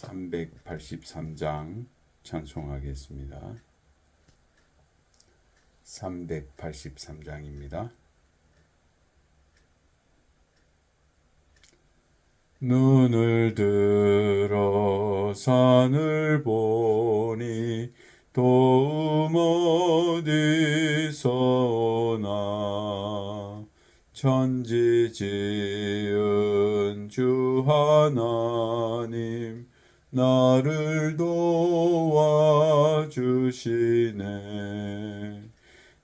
383장 찬송하겠습니다. 383장입니다. 눈을 들어 산을 보니 도움 어디서 오나. 천지 지은 주 하나님 나를 도와주시네.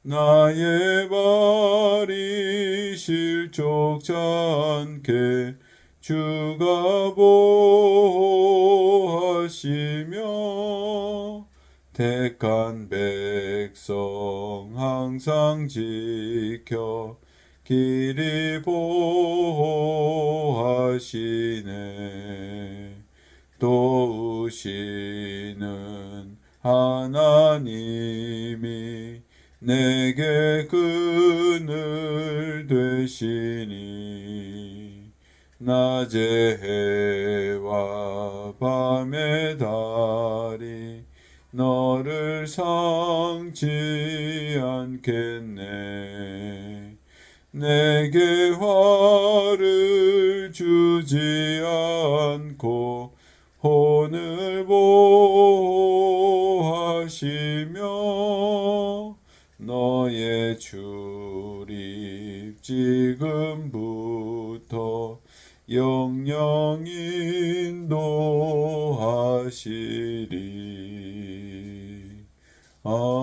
나의 발이 실족치 않게 주가 보호하시며 택한 백성 항상 지켜 길이 보호하시네. 도우시는 하나님이 내게 그늘 되시니. 낮의 해와 밤의 달이 너를 상치 않겠네. 내게 화를 주지 않고 혼을 보호하시며 너의 출입 지금부터 영영 인도하시리. 아멘.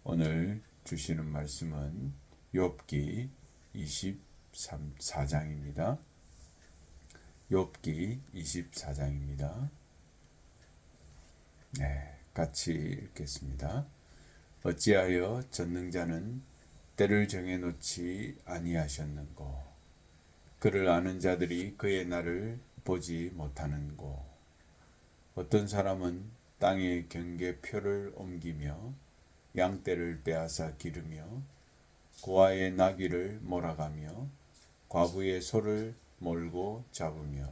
오늘 주시는 말씀은 욥기 24장입니다. 욥기 24장입니다. 같이 읽겠습니다. 어찌하여 전능자는 때를 정해놓지 아니하셨는고. 그를 아는 자들이 그의 날을 보지 못하는고. 어떤 사람은 땅의 경계표를 옮기며 양떼를 빼앗아 기르며 고아의 나귀를 몰아가며 과부의 소를 몰고 잡으며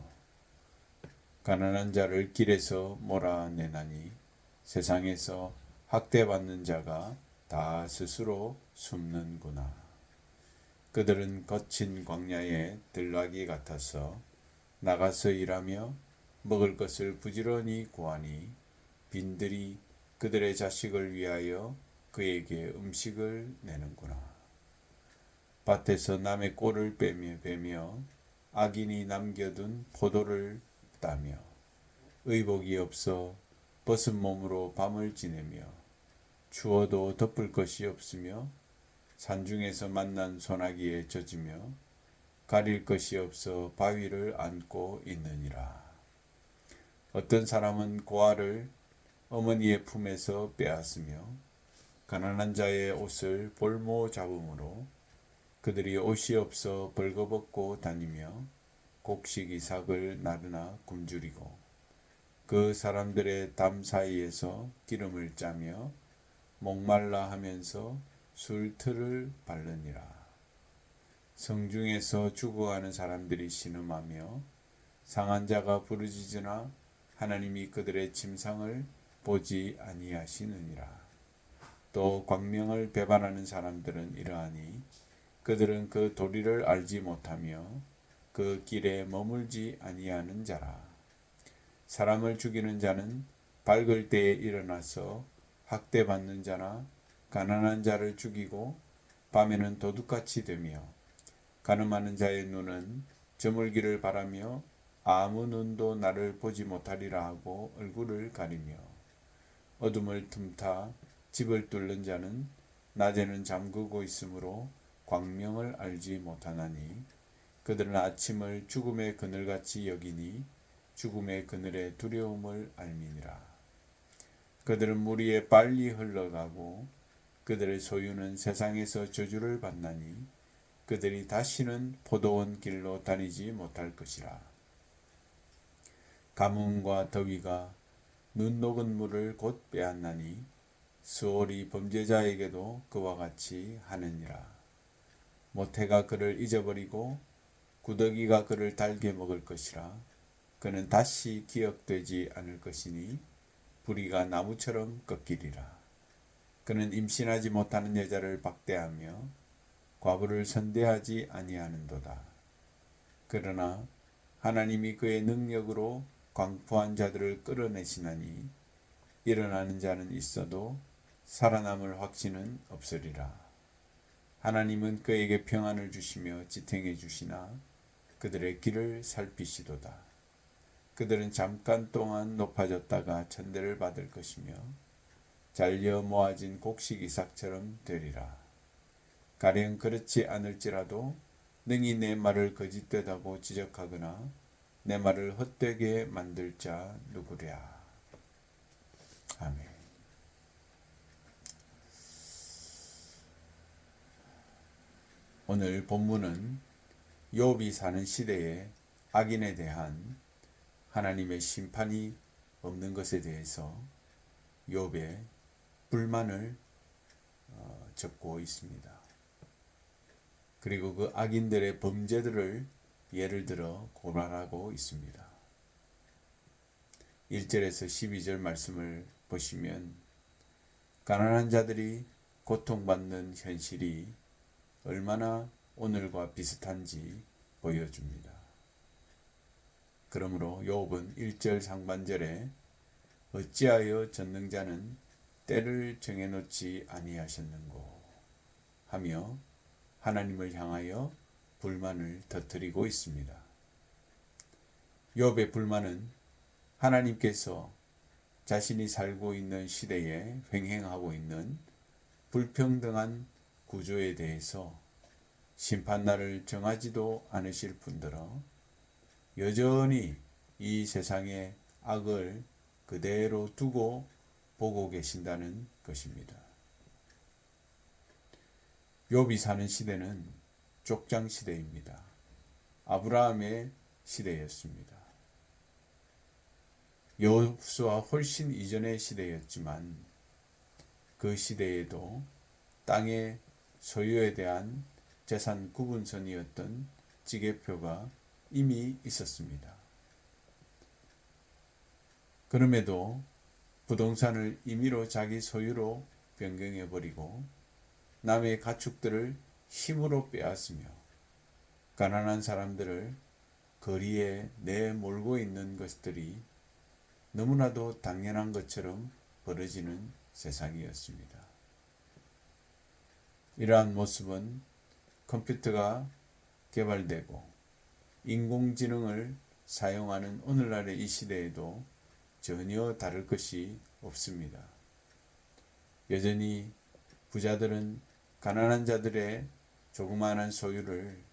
가난한 자를 길에서 몰아내나니 세상에서 학대받는 자가 다 스스로 숨는구나. 그들은 거친 광야의 들나귀 같아서 나가서 일하며 먹을 것을 부지런히 구하니 빈들이 그들의 자식을 위하여 그에게 음식을 내는구나. 밭에서 남의 꼴을 베며 악인이 남겨둔 포도를 따며 의복이 없어 벗은 몸으로 밤을 지내며 추워도 덮을 것이 없으며 산중에서 만난 소나기에 젖으며 가릴 것이 없어 바위를 안고 있느니라. 어떤 사람은 고아를 어머니의 품에서 빼앗으며 가난한 자의 옷을 볼모 잡음으로 그들이 옷이 없어 벌거벗고 다니며 곡식 이삭을 나르나 굶주리고 그 사람들의 담 사이에서 기름을 짜며 목말라 하면서 술틀을 바르니라. 성중에서 죽어가는 사람들이 신음하며 상한 자가 부르짖으나 하나님이 그들의 침상을 보지 아니하시느니라. 또 광명을 배반하는 사람들은 이러하니 그들은 그 도리를 알지 못하며 그 길에 머물지 아니하는 자라. 사람을 죽이는 자는 밝을 때에 일어나서 학대받는 자나 가난한 자를 죽이고 밤에는 도둑같이 되며 간음하는 자의 눈은 저물기를 바라며 아무 눈도 나를 보지 못하리라 하고 얼굴을 가리며 어둠을 틈타 집을 뚫는 자는 낮에는 잠그고 있으므로 광명을 알지 못하나니 그들은 아침을 죽음의 그늘같이 여기니 죽음의 그늘의 두려움을 알미니라. 그들은 물 위에 빨리 흘러가고 그들의 소유는 세상에서 저주를 받나니 그들이 다시는 포도원 길로 다니지 못할 것이라. 가뭄과 더위가 눈 녹은 물을 곧 빼앗나니 수월이 범죄자에게도 그와 같이 하느니라. 모태가 그를 잊어버리고 구더기가 그를 달게 먹을 것이라. 그는 다시 기억되지 않을 것이니 부리가 나무처럼 꺾이리라. 그는 임신하지 못하는 여자를 박대하며 과부를 선대하지 아니하는도다. 그러나 하나님이 그의 능력으로 광포한 자들을 끌어내시나니 일어나는 자는 있어도 살아남을 확신은 없으리라. 하나님은 그에게 평안을 주시며 지탱해 주시나 그들의 길을 살피시도다. 그들은 잠깐 동안 높아졌다가 천대를 받을 것이며 잘려 모아진 곡식 이삭처럼 되리라. 가령 그렇지 않을지라도 능히 내 말을 거짓되다고 지적하거나 내 말을 헛되게 만들 자 누구랴. 아멘. 오늘 본문은 욥이 사는 시대에 악인에 대한 하나님의 심판이 없는 것에 대해서 욥의 불만을 적고 있습니다. 그리고 그 악인들의 범죄들을 예를 들어 고발하고 있습니다. 1절에서 12절 말씀을 보시면 가난한 자들이 고통받는 현실이 얼마나 오늘과 비슷한지 보여줍니다. 그러므로 욥은 1절 상반절에 어찌하여 전능자는 때를 정해놓지 아니하셨는고 하며 하나님을 향하여 불만을 터뜨리고 있습니다. 욥의 불만은 하나님께서 자신이 살고 있는 시대에 횡행하고 있는 불평등한 구조에 대해서 심판날을 정하지도 않으실 뿐더러 여전히 이 세상의 악을 그대로 두고 보고 계신다는 것입니다. 욥이 사는 시대는 족장 시대입니다. 아브라함의 시대였습니다. 여호수아 훨씬 이전의 시대였지만 그 시대에도 땅의 소유에 대한 재산 구분선이었던 지계표가 이미 있었습니다. 그럼에도 부동산을 임의로 자기 소유로 변경해버리고 남의 가축들을 힘으로 빼앗으며 가난한 사람들을 거리에 내몰고 있는 것들이 너무나도 당연한 것처럼 벌어지는 세상이었습니다. 이러한 모습은 컴퓨터가 개발되고 인공지능을 사용하는 오늘날의 이 시대에도 전혀 다를 것이 없습니다. 여전히 부자들은 가난한 자들의 조그마한 소유를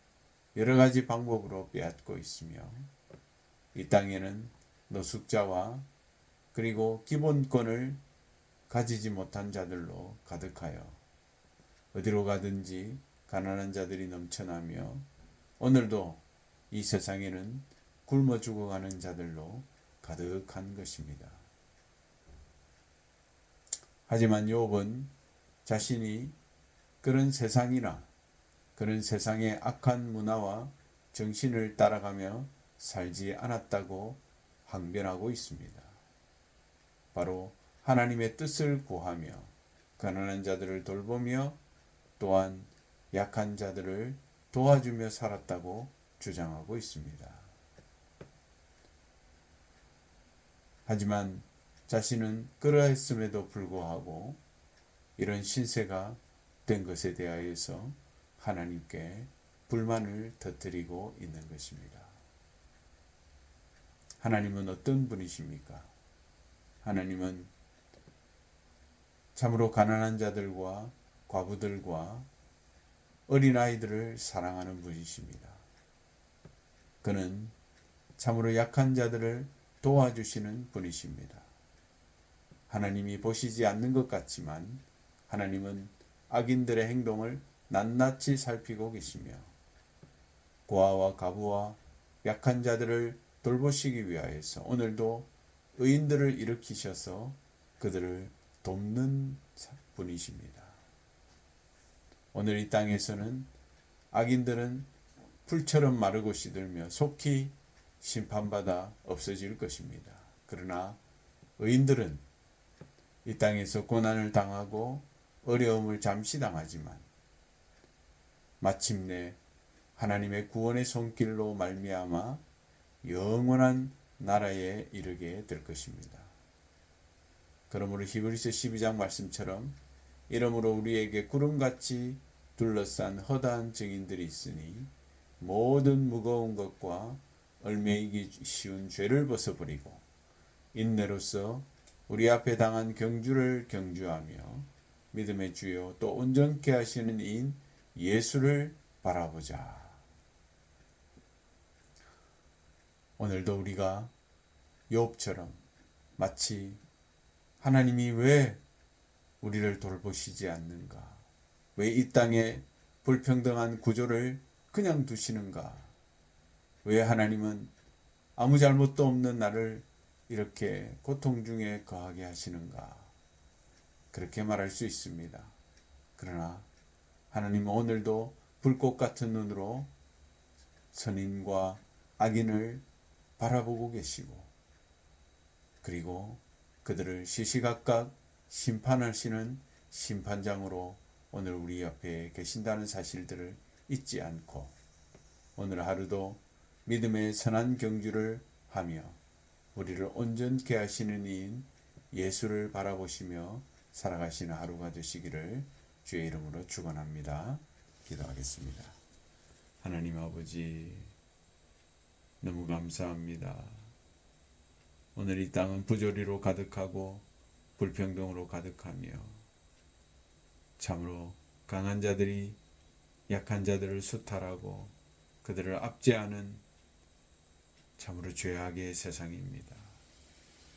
여러 가지 방법으로 빼앗고 있으며 이 땅에는 노숙자와 그리고 기본권을 가지지 못한 자들로 가득하여 어디로 가든지 가난한 자들이 넘쳐나며 오늘도 이 세상에는 굶어 죽어가는 자들로 가득한 것입니다. 하지만 욥은 자신이 그런 세상이나 그런 세상의 악한 문화와 정신을 따라가며 살지 않았다고 항변하고 있습니다. 바로 하나님의 뜻을 구하며 가난한 자들을 돌보며 또한 약한 자들을 도와주며 살았다고 주장하고 있습니다. 하지만 자신은 그러했음에도 불구하고 이런 신세가 된 것에 대하여서 하나님께 불만을 터뜨리고 있는 것입니다. 하나님은 어떤 분이십니까? 하나님은 참으로 가난한 자들과 과부들과 어린아이들을 사랑하는 분이십니다. 그는 참으로 약한 자들을 도와주시는 분이십니다. 하나님이 보시지 않는 것 같지만 하나님은 악인들의 행동을 낱낱이 살피고 계시며 고아와 과부와 약한 자들을 돌보시기 위하여서 오늘도 의인들을 일으키셔서 그들을 돕는 분이십니다. 오늘 이 땅에서는 악인들은 풀처럼 마르고 시들며 속히 심판받아 없어질 것입니다. 그러나 의인들은 이 땅에서 고난을 당하고 어려움을 잠시 당하지만 마침내 하나님의 구원의 손길로 말미암아 영원한 나라에 이르게 될 것입니다. 그러므로 히브리서 12장 말씀처럼 이러므로 우리에게 구름같이 둘러싼 허다한 증인들이 있으니 모든 무거운 것과 얽매이기 쉬운 죄를 벗어버리고 인내로서 우리 앞에 당한 경주를 경주하며 믿음의 주요 또 온전케 하시는 이인 예수를 바라보자. 오늘도 우리가 욥처럼 마치 하나님이 왜 우리를 돌보시지 않는가? 왜 이 땅에 불평등한 구조를 그냥 두시는가? 왜 하나님은 아무 잘못도 없는 나를 이렇게 고통 중에 거하게 하시는가? 그렇게 말할 수 있습니다. 그러나 하나님은 오늘도 불꽃 같은 눈으로 선인과 악인을 바라보고 계시고 그리고 그들을 시시각각 심판하시는 심판장으로 오늘 우리 옆에 계신다는 사실들을 잊지 않고 오늘 하루도 믿음의 선한 경주를 하며 우리를 온전케 하시는 이인 예수를 바라보시며 살아가시는 하루가 되시기를 주의 이름으로 축원합니다. 기도하겠습니다. 하나님 아버지 너무 감사합니다. 오늘 이 땅은 부조리로 가득하고 불평등으로 가득하며 참으로 강한 자들이 약한 자들을 수탈하고 그들을 압제하는 참으로 죄악의 세상입니다.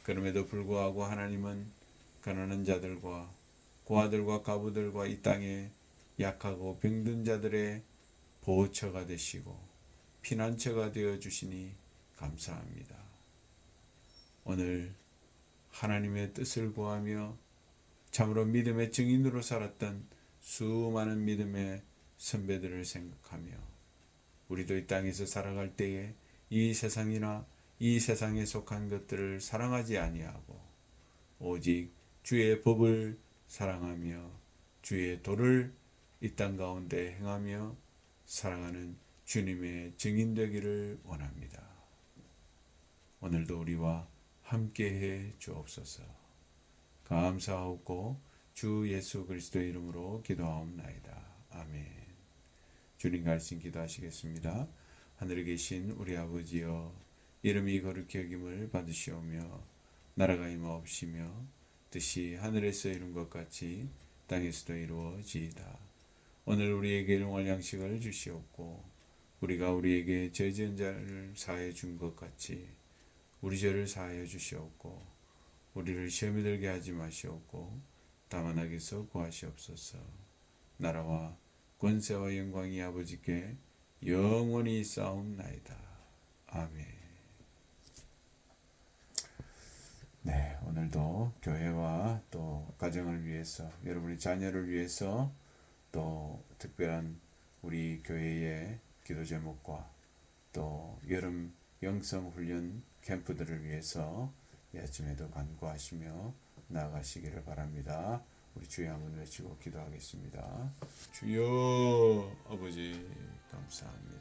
그럼에도 불구하고 하나님은 가난한 자들과 고아들과 과부들과 이 땅에 약하고 병든 자들의 보호처가 되시고 피난처가 되어 주시니 감사합니다. 오늘 하나님의 뜻을 구하며 참으로 믿음의 증인으로 살았던 수많은 믿음의 선배들을 생각하며 우리도 이 땅에서 살아갈 때에 이 세상이나 이 세상에 속한 것들을 사랑하지 아니하고 오직 주의 법을 사랑하며 주의 도를 이 땅 가운데 행하며 살아가는 주님의 증인 되기를 원합니다. 오늘도 우리와 함께해 주옵소서. 감사하고 주 예수 그리스도의 이름으로 기도하옵나이다. 아멘. 주님과 같이 기도하시겠습니다. 하늘에 계신 우리 아버지여, 이름이 거룩히 여김을 받으시오며 나라가 임하옵시며 뜻이 하늘에서 이룬 것 같이 땅에서도 이루어지이다. 오늘 우리에게 일용할 양식을 주시옵고 우리가 우리에게 죄 지은 자를 사하여 준 것 같이 우리 죄를 사하여 주시옵고 우리를 시험에 들게 하지 마시옵고 다만 악에서 구하시옵소서. 나라와 권세와 영광이 아버지께 영원히 있사옵나이다. 아멘. 네, 오늘도 교회와 또 가정을 위해서 여러분의 자녀를 위해서 또 특별한 우리 교회의 기도 제목과 또 여름 영성훈련 캠프들을 위해서 이 아침에도 간구하시며 나아가시기를 바랍니다. 우리 주의 한번 외치고 기도하겠습니다. 주여 아버지 감사합니다.